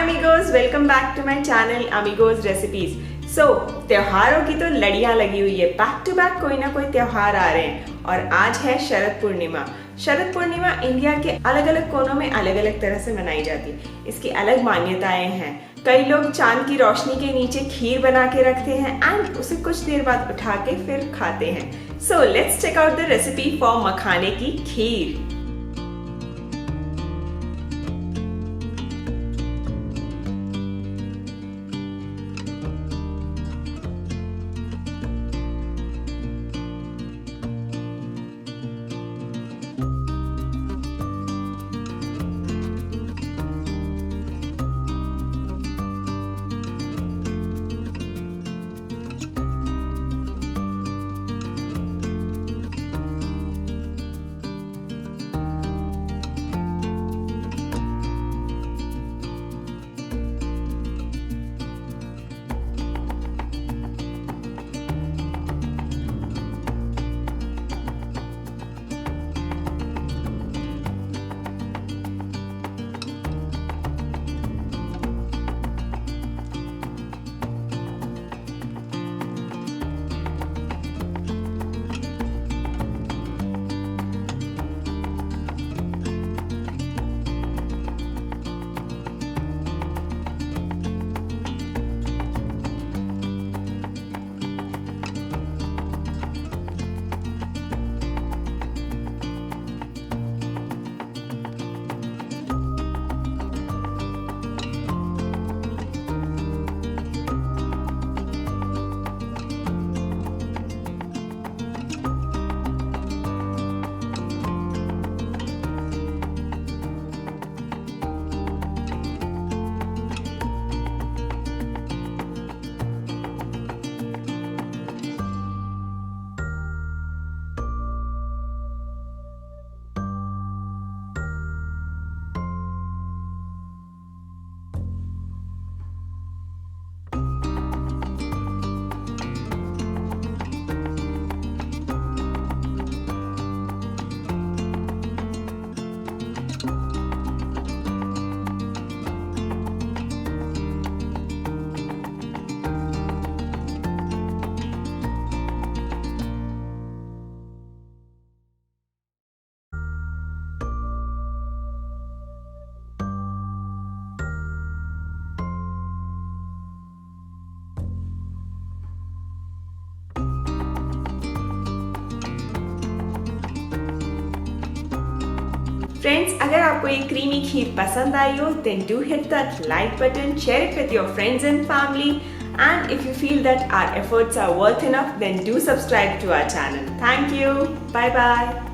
amigos, welcome back to my channel Amigos recipes. So, त्योहारों की तो लड़ियां लगी हुई है, बैक टू बैक कोई ना कोई त्योहार आ रहे हैं और आज है शरद पूर्णिमा। शरद पूर्णिमा इंडिया के अलग अलग कोनों में अलग अलग तरह से मनाई जाती है। इसकी अलग मान्यताएं हैं। कई लोग चांद की रोशनी के नीचे खीर बना के रखते हैं एंड उसे कुछ देर बाद उठा के फिर खाते हैं। So let's check out the recipe for मखाने की खीर। फ्रेंड्स, अगर आपको ये क्रीमी खीर पसंद आई हो then do hit that like button, share it with your friends and family, and if you feel that our efforts are worth enough then do subscribe to our channel. Thank you. Bye bye.